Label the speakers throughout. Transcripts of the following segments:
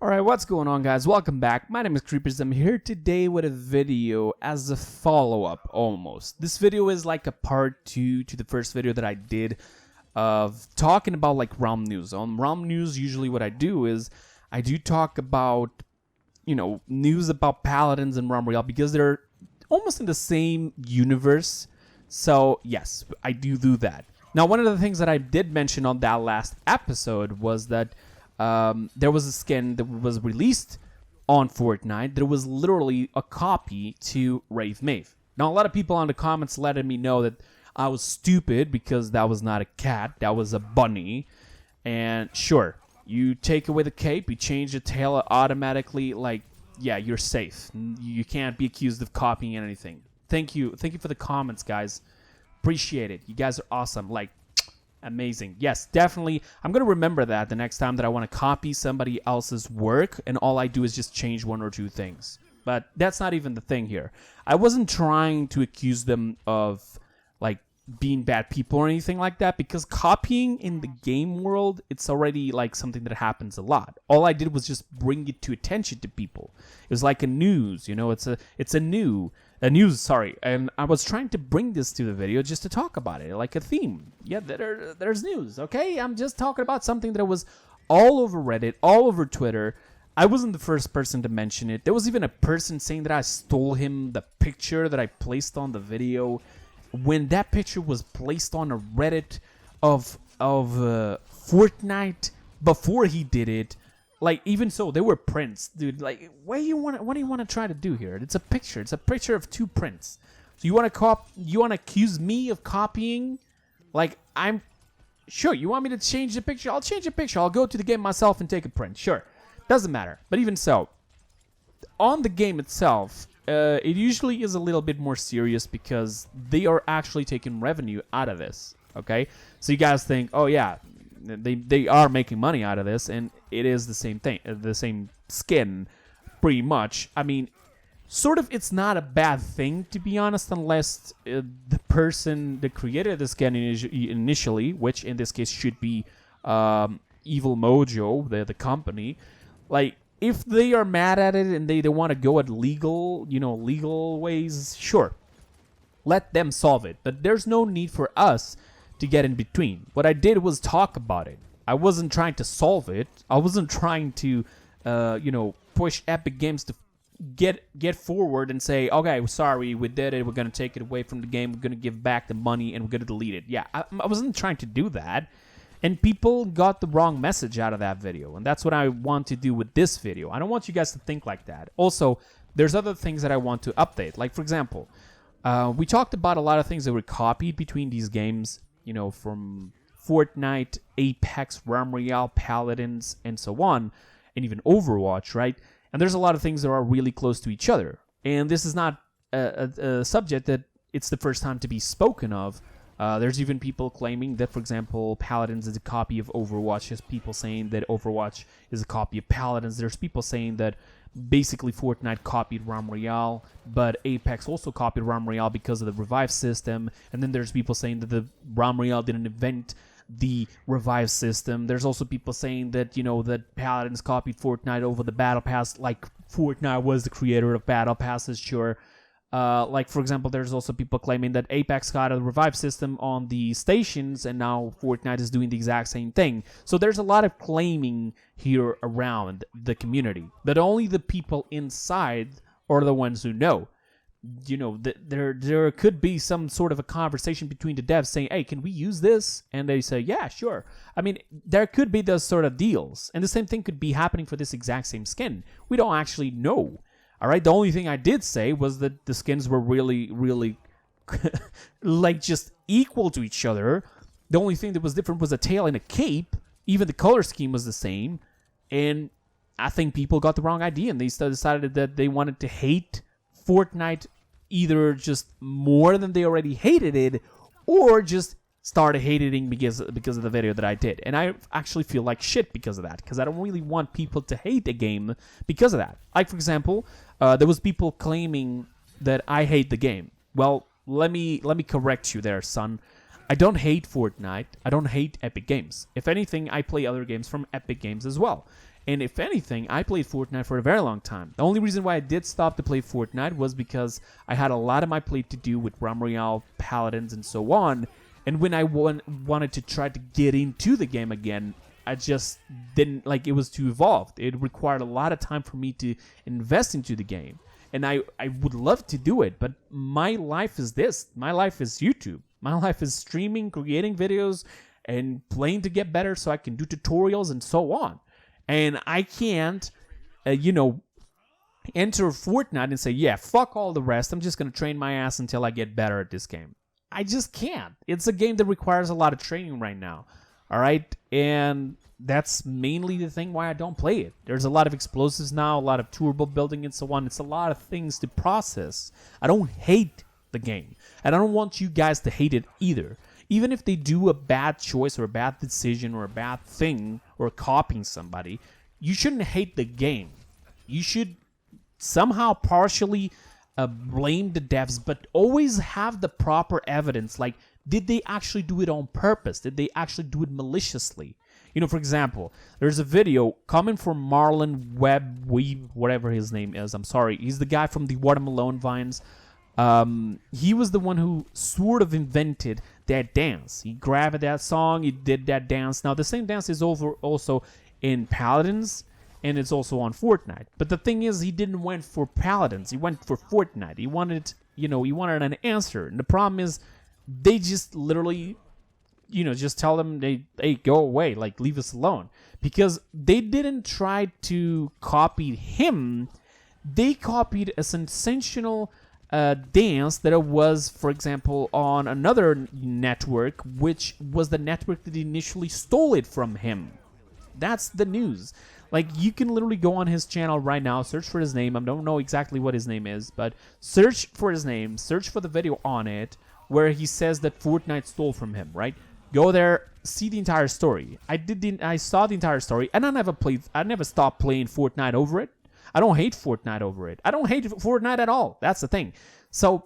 Speaker 1: Alright, what's going on, guys? Welcome back. My name is Kreepers. I'm here today with a video as a follow-up, almost. This video is like a part 2 to the first video that I did of talking about like realm news. On realm news, usually what I do is I do talk about, news about paladins and realm royale because they're almost in the same universe. So, yes, I do that. Now, one of the things that I did mention on that last episode was that there was a skin that was released on Fortnite. There was literally a copy to Rave Mave. Now, a lot of people on the comments letting me know that I was stupid because that was not a cat, that was a bunny. And sure, you take away the cape, you change the tail automatically, like, yeah, you're safe. You can't be accused of copying anything. Thank you for the comments, guys. Appreciate it. You guys are awesome. Like, amazing. Yes, definitely. I'm going to remember that the next time that I want to copy somebody else's work and all I do is just change one or two things. But that's not even the thing here. I wasn't trying to accuse them of like being bad people or anything like that because copying in the game world, it's already like something that happens a lot. All I did was just bring it to attention to people. It was like a news, it's a news, and I was trying to bring this to the video just to talk about it, like a theme. Yeah, there's news, okay? I'm just talking about something that was all over Reddit, all over Twitter. I wasn't the first person to mention it. There was even a person saying that I stole him the picture that I placed on the video. When that picture was placed on a Reddit of Fortnite before he did it, like, even so, they were prints, dude. Like, what do you want to try to do here? It's a picture. It's a picture of two prints. So you want to accuse me of copying? Like, I'm sure you want me to change the picture. I'll change the picture. I'll go to the game myself and take a print. Sure, doesn't matter. But even so, on the game itself, it usually is a little bit more serious because they are actually taking revenue out of this. Okay, so you guys think, oh yeah, they are making money out of this, and it is the same thing, the same skin, pretty much. I mean, sort of, it's not a bad thing, to be honest, unless the person that created the skin initially, which in this case should be Evil Mojo, the company, like, if they are mad at it and they want to go at legal ways, sure, let them solve it. But there's no need for us to get in between. What I did was talk about it. I wasn't trying to solve it. I wasn't trying to, push Epic Games to get forward and say, okay, sorry, we did it. We're gonna take it away from the game. We're gonna give back the money and we're gonna delete it. Yeah, I wasn't trying to do that. And people got the wrong message out of that video. And that's what I want to do with this video. I don't want you guys to think like that. Also, there's other things that I want to update. Like, for example, we talked about a lot of things that were copied between these games, from Fortnite, Apex, Realm Royale, Paladins, and so on, and even Overwatch, right? And there's a lot of things that are really close to each other. And this is not a subject that it's the first time to be spoken of. There's even people claiming that, for example, Paladins is a copy of Overwatch. There's people saying that Overwatch is a copy of Paladins. There's people saying that basically Fortnite copied Realm Royale, but Apex also copied Realm Royale because of the revive system. And then there's people saying that the Realm Royale didn't invent the revive system. There's also people saying that, that Paladins copied Fortnite over the Battle Pass, like Fortnite was the creator of Battle Passes, sure. Like, for example, there's also people claiming that Apex got a revive system on the stations, and now Fortnite is doing the exact same thing. So there's a lot of claiming here around the community, but only the people inside are the ones who know. There could be some sort of a conversation between the devs saying, hey, can we use this? And they say, yeah, sure. I mean, there could be those sort of deals. And the same thing could be happening for this exact same skin. We don't actually know. All right, the only thing I did say was that the skins were really, really, like, just equal to each other. The only thing that was different was a tail and a cape. Even the color scheme was the same. And I think people got the wrong idea, and they decided that they wanted to hate Fortnite either just more than they already hated it, or just started hating because of the video that I did. And I actually feel like shit because of that, because I don't really want people to hate a game because of that. Like, for example, there was people claiming that I hate the game. Well, let me correct you there, son. I don't hate Fortnite. I don't hate Epic Games. If anything, I play other games from Epic Games as well. And if anything, I played Fortnite for a very long time. The only reason why I did stop to play Fortnite was because I had a lot of my play to do with Realm Royale, Paladins, and so on. And when I wanted to try to get into the game again, I just didn't, like, it was too evolved. It required a lot of time for me to invest into the game. And I would love to do it, but my life is this. My life is YouTube. My life is streaming, creating videos, and playing to get better so I can do tutorials and so on. And I can't, enter Fortnite and say, yeah, fuck all the rest. I'm just going to train my ass until I get better at this game. I just can't. It's a game that requires a lot of training right now. All right? And that's mainly the thing why I don't play it. There's a lot of explosives now, a lot of turbo building and so on. It's a lot of things to process. I don't hate the game. And I don't want you guys to hate it either. Even if they do a bad choice or a bad decision or a bad thing or copying somebody, you shouldn't hate the game. You should somehow partially blame the devs, but always have the proper evidence. Like, did they actually do it on purpose? Did they actually do it maliciously? For example, there's a video coming from Marlon Webb, whatever his name is. I'm sorry. He's the guy from the Watermelon Vines. He was the one who sort of invented that dance. He grabbed that song, he did that dance. Now, the same dance is also in Paladins, and it's also on Fortnite. But the thing is, he didn't went for Paladins. He went for Fortnite. He wanted an answer. And the problem is, they just literally, just tell them, hey, go away, like, leave us alone. Because they didn't try to copy him. They copied a sensational dance that it was, for example, on another network, which was the network that initially stole it from him. That's the news. Like, you can literally go on his channel right now, search for his name. I don't know exactly what his name is, but search for his name, search for the video on it where he says that Fortnite stole from him, right? Go there, see the entire story. I saw the entire story, and I never stopped playing Fortnite over it. I don't hate Fortnite over it. I don't hate Fortnite at all. That's the thing. So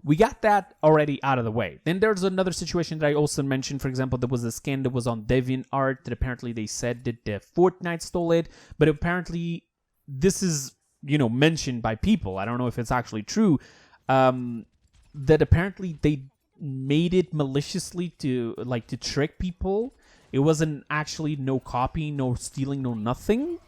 Speaker 1: we got that already out of the way. Then there's another situation that I also mentioned. For example, there was a skin that was on DeviantArt that apparently they said that Fortnite stole it. But apparently this is, mentioned by people. I don't know if it's actually true. That apparently they made it maliciously to trick people. It wasn't actually no copying, no stealing, no nothing.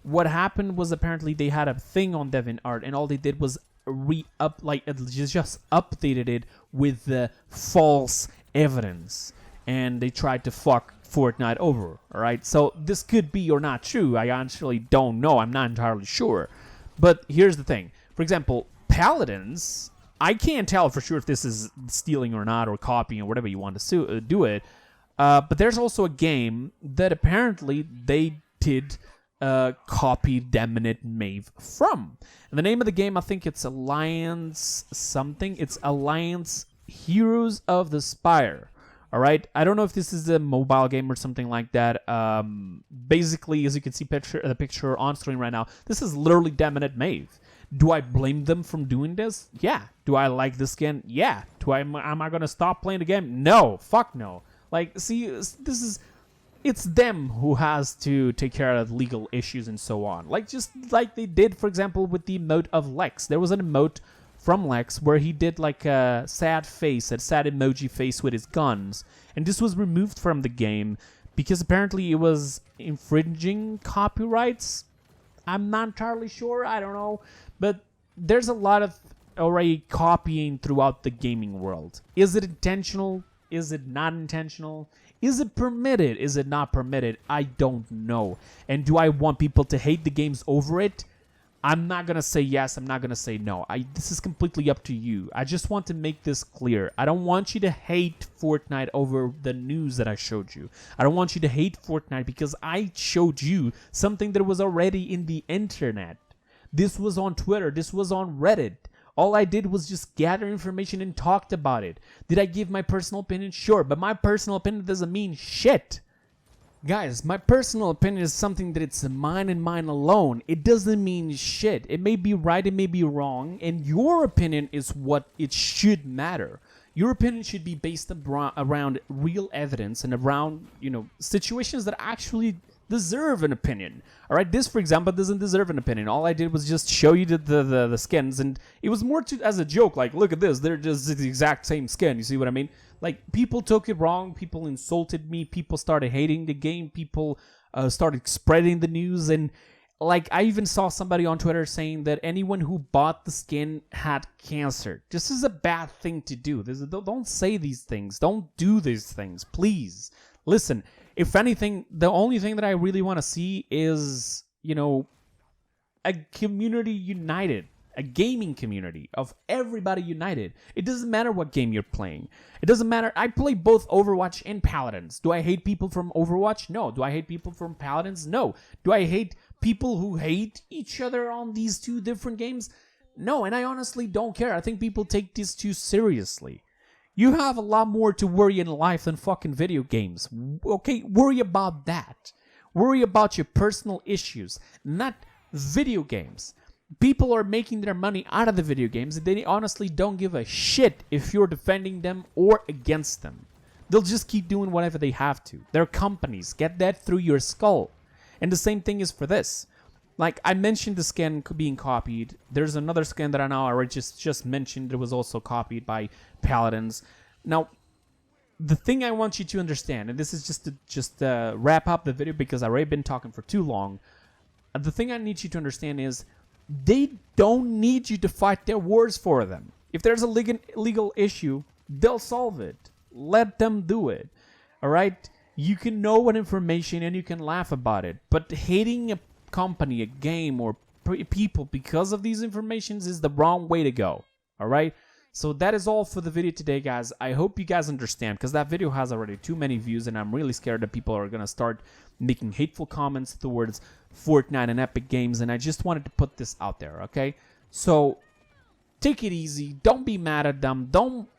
Speaker 1: What happened was apparently they had a thing on DeviantArt, and all they did was just updated it with the false evidence, and they tried to fuck Fortnite over. All right, so this could be or not true. I actually don't know. I'm not entirely sure. But here's the thing. For example, Paladins, I can't tell for sure if this is stealing or not, or copying, or whatever you want to do it. But there's also a game that apparently they did copy Dominant Maeve from. And the name of the game, I think it's Alliance something. It's Alliance Heroes of the Spire. All right. I don't know if this is a mobile game or something like that. Basically, as you can see the picture on screen right now, this is literally Dominant Maeve. Do I blame them from doing this? Yeah. Do I like this skin? Yeah. Am I gonna stop playing the game? No. Fuck no. Like, see, it's them who has to take care of legal issues and so on. Just like they did, for example, with the emote of Lex. There was an emote from Lex where he did like a sad emoji face with his guns. And this was removed from the game because apparently it was infringing copyrights. I'm not entirely sure. I don't know. But there's a lot of already copying throughout the gaming world. Is it intentional? Is it not intentional? Is it permitted? Is it not permitted? I don't know. And do I want people to hate the games over it? I'm not going to say yes. I'm not going to say no. This is completely up to you. I just want to make this clear. I don't want you to hate Fortnite over the news that I showed you. I don't want you to hate Fortnite because I showed you something that was already in the internet. This was on Twitter. This was on Reddit. All I did was just gather information and talked about it. Did I give my personal opinion? Sure, but my personal opinion doesn't mean shit. Guys, my personal opinion is something that it's mine and mine alone. It doesn't mean shit. It may be right, it may be wrong, and your opinion is what it should matter. Your opinion should be based around real evidence and around, situations that actually deserve an opinion. All right, this, for example, doesn't deserve an opinion. All I did was just show you the skins, and it was more as a joke. Like, look at this, they're just the exact same skin. You see what I mean? Like, people took it wrong. People insulted me. People started hating the game. People started spreading the news, and like, I even saw somebody on Twitter saying that anyone who bought the skin had cancer. This is a bad thing to do. Don't say these things. Don't do these things, please. Listen, if anything, the only thing that I really want to see is, you know, a community united. A gaming community of everybody united. It doesn't matter what game you're playing. It doesn't matter. I play both Overwatch and Paladins. Do I hate people from Overwatch? No. Do I hate people from Paladins? No. Do I hate people who hate each other on these two different games? No, and I honestly don't care. I think people take this too seriously. You have a lot more to worry in life than fucking video games. Okay, worry about that. Worry about your personal issues, not video games. People are making their money out of the video games, and they honestly don't give a shit if you're defending them or against them. They'll just keep doing whatever they have to. They're companies. Get that through your skull. And the same thing is for this. Like, I mentioned the skin being copied. There's another skin that I know I already just mentioned that was also copied by Paladins. Now, the thing I want you to understand, and this is just to wrap up the video because I've already been talking for too long. The thing I need you to understand is they don't need you to fight their wars for them. If there's a legal issue, they'll solve it. Let them do it. All right? You can know what information and you can laugh about it. But hating a company, a game, or people because of these informations is the wrong way to go. All right? So that is all for the video today, guys. I hope you guys understand, because that video has already too many views, and I'm really scared that people are going to start making hateful comments towards Fortnite and Epic Games, and I just wanted to put this out there, okay? So take it easy. Don't be mad at them. Don't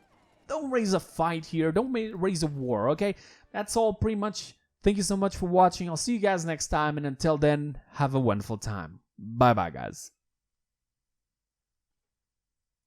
Speaker 1: raise a fight here. Don't raise a war, okay? That's all pretty much. Thank you so much for watching. I'll see you guys next time, and until then, have a wonderful time. Bye-bye, guys.